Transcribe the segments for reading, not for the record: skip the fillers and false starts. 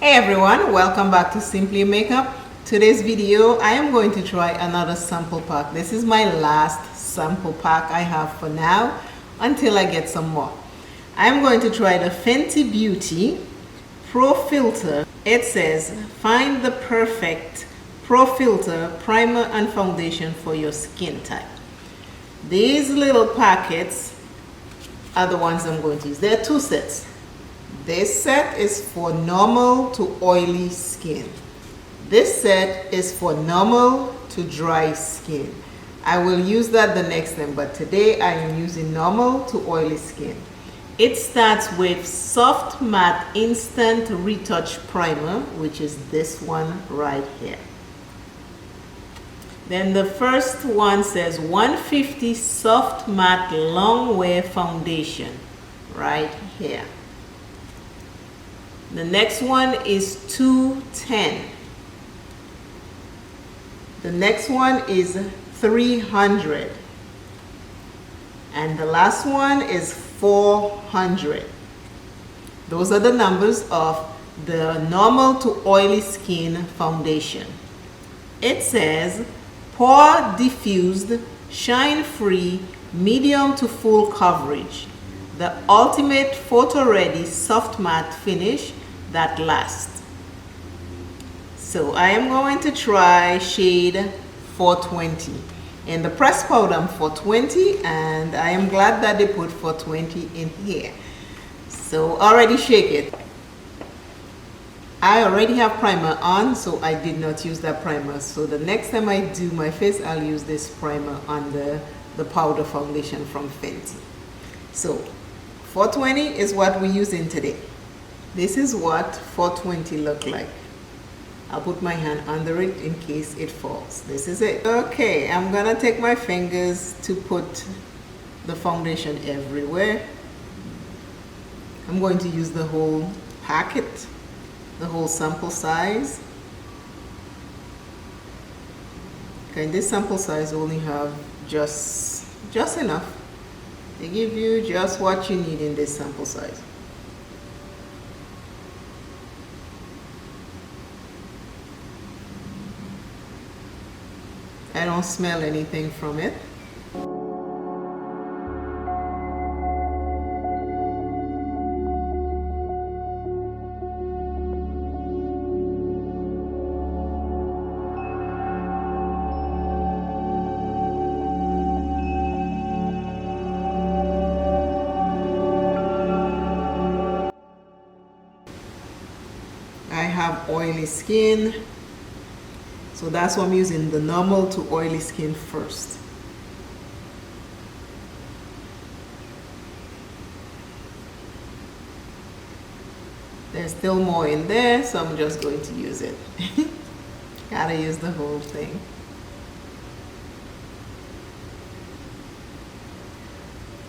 Hey everyone, welcome back to Simply Makeup. Today's video I am going to try another sample pack. This is my last sample pack I have for now until I get some more. I'm going to try the Fenty Beauty Pro Filter. It says find the perfect Pro Filter primer and foundation for your skin type. These little packets are the ones I'm going to use. There are two sets. This set is for normal to oily skin. This set is for normal to dry skin. I will use that the next time, but today I am using normal to oily skin. It starts with Soft Matte Instant Retouch Primer, which is this one right here. Then the first one says 150 Soft Matte Long Wear Foundation, right here. The next one is 210. The next one is 300. And the last one is 400. Those are the numbers of the normal to oily skin foundation. It says Pore Diffused, Shine Free, Medium to Full Coverage. The ultimate photo-ready soft matte finish that lasts. So I am going to try shade 420. In the pressed powder I'm 420, and I am glad that they put 420 in here. So already shake it. I already have primer on, so I did not use that primer. So the next time I do my face, I'll use this primer on the powder foundation from Fenty. So 420 is what we're using today. This is what 420 look like. I'll put my hand under it in case it falls. This is it. Okay, I'm gonna take my fingers to put the foundation everywhere. I'm going to use the whole packet, the whole sample size. Okay, this sample size only have just enough. They give you just what you need in this sample size. I don't smell anything from it. I have oily skin, so that's why I'm using the normal to oily skin first. There's still more in there, so I'm just going to use it. Gotta use the whole thing.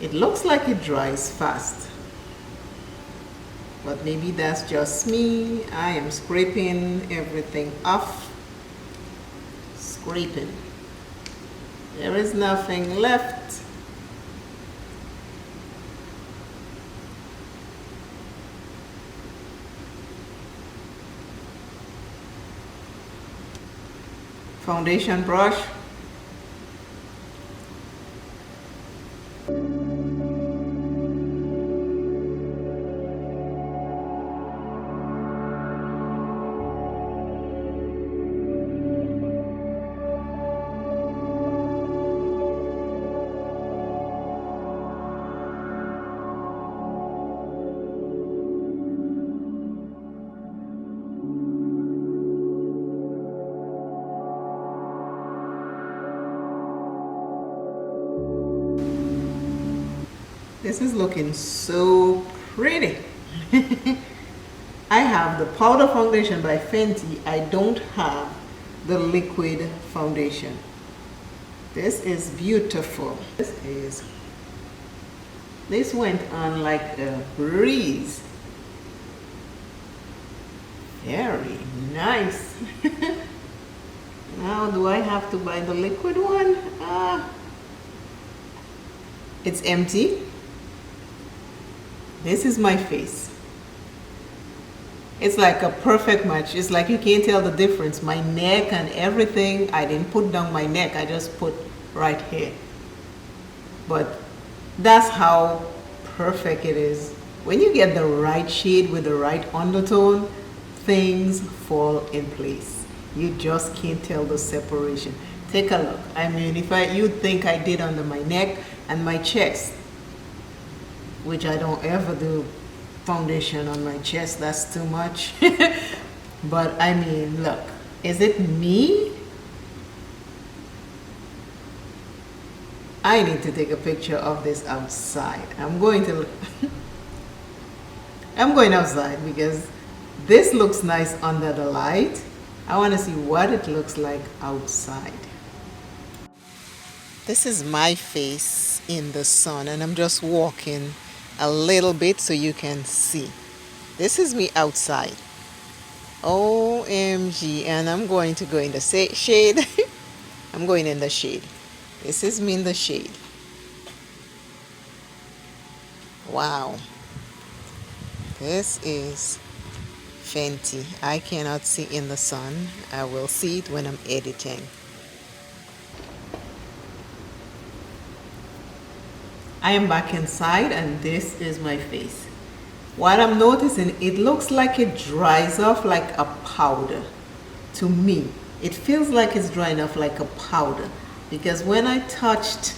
It looks like it dries fast, but maybe that's just me. I am scraping everything off. Scraping. There is nothing left. Foundation brush. This is looking so pretty. I have the powder foundation by Fenty. I don't have the liquid foundation. This is beautiful. This went on like a breeze. Very nice. Now do I have to buy the liquid one? It's empty. This is my face. It's like a perfect match. It's like you can't tell the difference. My neck and everything, I didn't put down my neck. I just put right here. But that's how perfect it is. When you get the right shade with the right undertone, things fall in place. You just can't tell the separation. Take a look. I mean, you think I did under my neck and my chest, which I don't ever do foundation on my chest, that's too much. But I mean, look, is it me? I need to take a picture of this outside. I'm going outside because this looks nice under the light. I want to see what it looks like outside. This is my face in the sun, and I'm just walking a little bit so you can see. This is me outside. OMG, and I'm going to go in the shade. I'm going in the shade. This is me in the shade. Wow. This is Fenty. I cannot see in the sun. I will see it when I'm editing. I am back inside and this is my face. What I'm noticing, it looks like it dries off like a powder. To me, it feels like it's drying off like a powder, because when I touched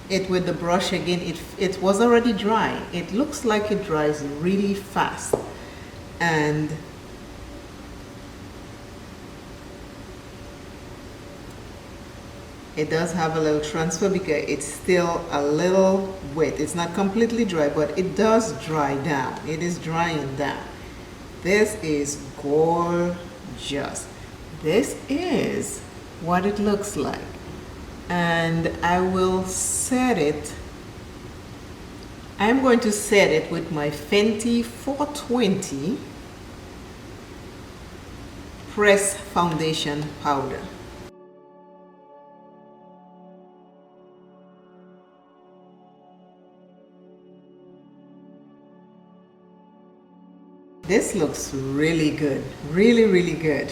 it with the brush again, it was already dry. It looks like it dries really fast, and it does have a little transfer because it's still a little wet. It's not completely dry, but it does dry down. It is drying down. This is gorgeous. This is what it looks like. And I will set it. I'm going to set it with my Fenty 420 Press Foundation Powder. This looks really good, really, really good.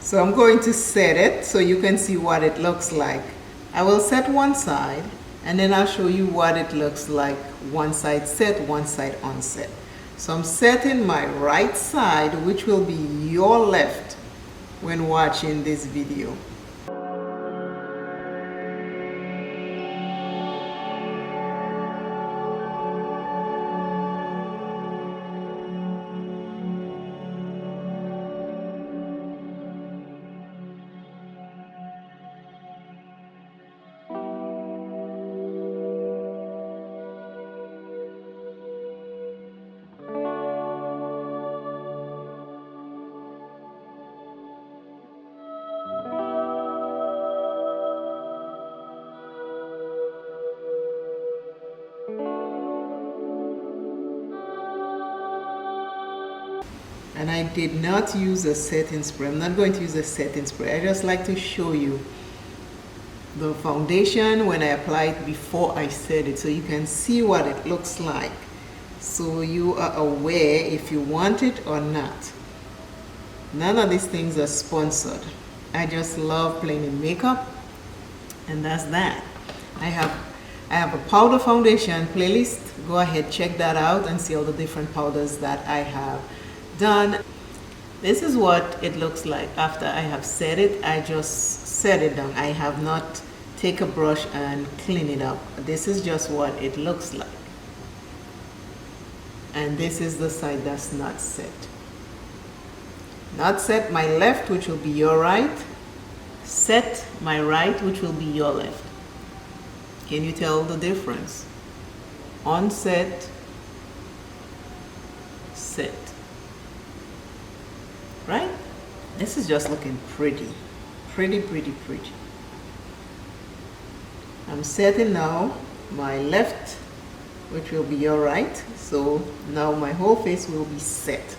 So I'm going to set it so you can see what it looks like. I will set one side and then I'll show you what it looks like one side set, one side unset. So I'm setting my right side, which will be your left when watching this video. And I did not use a setting spray. I'm not going to use a setting spray. I just like to show you the foundation when I apply it before I set it, so you can see what it looks like, so you are aware if you want it or not. None of these things are sponsored. I just love playing in makeup, and that's that. I have a powder foundation playlist. Go ahead, check that out and see all the different powders that I have done. This is what it looks like after I have set it. I just set it down. I have not take a brush and clean it up. This is just what it looks like. And this is the side that's not set. Not set my left, which will be your right. Set my right, which will be your left. Can you tell the difference? Unset, set. Right? This is just looking pretty. Pretty, pretty, pretty. I'm setting now my left, which will be your right. So now my whole face will be set.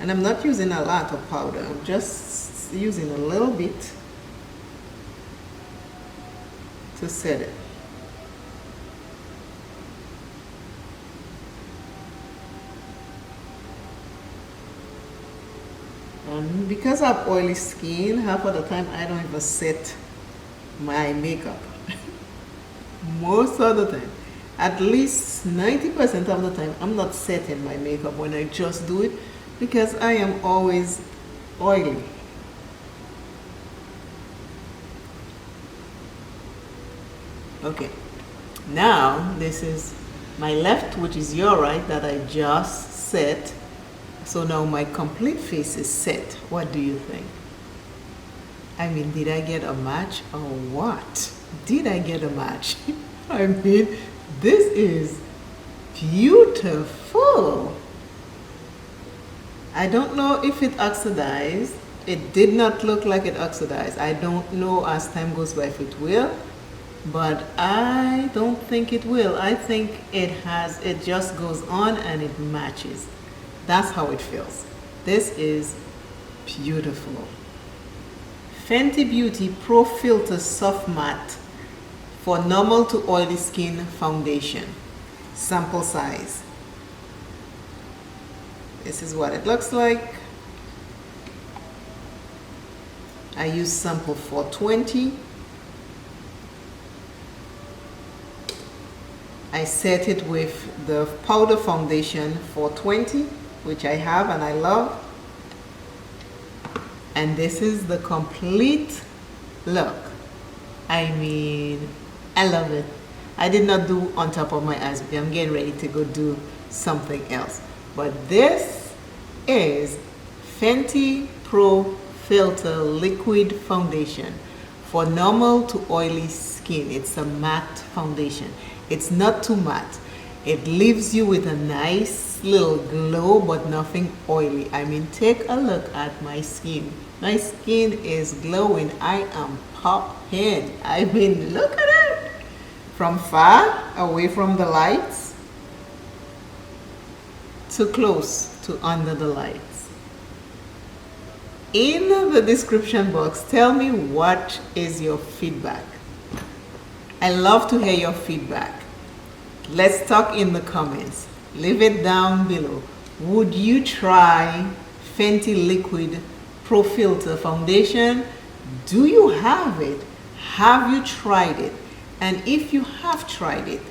And I'm not using a lot of powder. I'm just using a little bit to set it. Because I have oily skin, half of the time I don't even set my makeup. Most of the time, at least 90% of the time, I'm not setting my makeup when I just do it because I am always oily. Okay, now this is my left, which is your right, that I just set. So now my complete face is set. What do you think? I mean, did I get a match or what? Did I get a match? I mean, this is beautiful. I don't know if it oxidized. It did not look like it oxidized. I don't know as time goes by if it will, but I don't think it will. I think it just goes on and it matches. That's how it feels. This is beautiful. Fenty Beauty Pro Filter Soft Matte for normal to oily skin foundation. Sample size. This is what it looks like. I use sample 420. I set it with the powder foundation 420, which I have and I love. And this is the complete look. I mean, I love it. I did not do on top of my eyes because I'm getting ready to go do something else. But this is Fenty Pro Filter Liquid Foundation for normal to oily skin. It's a matte foundation. It's not too matte. It leaves you with a nice little glow, but nothing oily. I mean, take a look at my skin. My skin is glowing. I am popping. I mean, look at it. From far away from the lights to close to under the lights. In the description box, tell me what is your feedback. I love to hear your feedback. Let's talk in the comments. Leave it down below. Would you try Fenty Liquid Pro Filter Foundation? Do you have it? Have you tried it? And if you have tried it,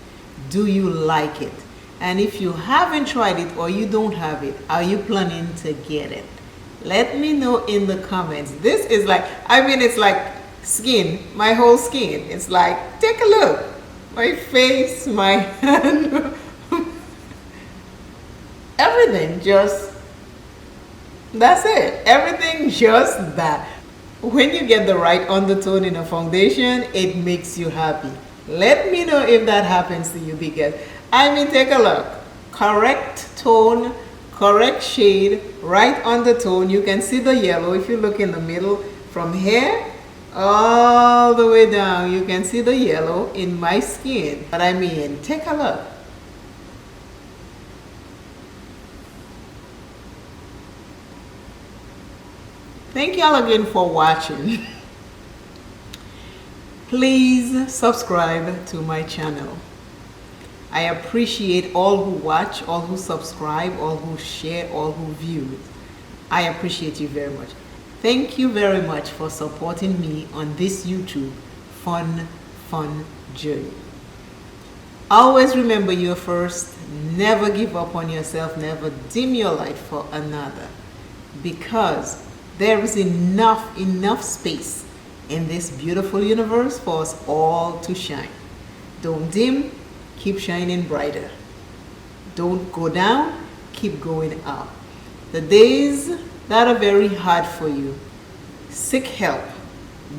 do you like it? And if you haven't tried it or you don't have it, are you planning to get it? Let me know in the comments. This is like, I mean, it's like skin, my whole skin. It's like, take a look. My face, my hand, everything just, that's it. Everything just that. When you get the right undertone in a foundation, it makes you happy. Let me know if that happens to you because, I mean, take a look. Correct tone, correct shade, right undertone. You can see the yellow if you look in the middle from here all the way down. You can see the yellow in my skin. But I mean, take a look. Thank you all again for watching. Please subscribe to my channel. I appreciate all who watch, all who subscribe, all who share, all who view. I appreciate you very much. Thank you very much for supporting me on this YouTube fun journey. Always remember you're first. Never give up on yourself. Never dim your light for another. Because there is enough space in this beautiful universe for us all to shine. Don't dim, keep shining brighter. Don't go down, keep going up. The days that are very hard for you, seek help.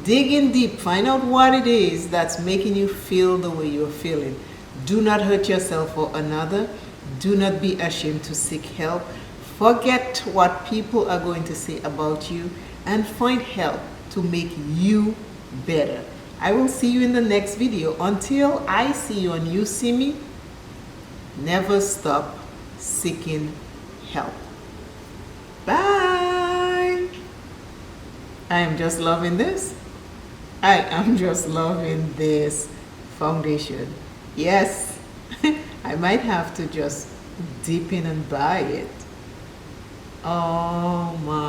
Dig in deep, find out what it is that's making you feel the way you're feeling. Do not hurt yourself or another. Do not be ashamed to seek help. Forget what people are going to say about you and find help to make you better. I will see you in the next video. Until I see you and you see me, never stop seeking help. Bye. I am just loving this. I am just loving this foundation. Yes, I might have to just dip in and buy it. Oh my.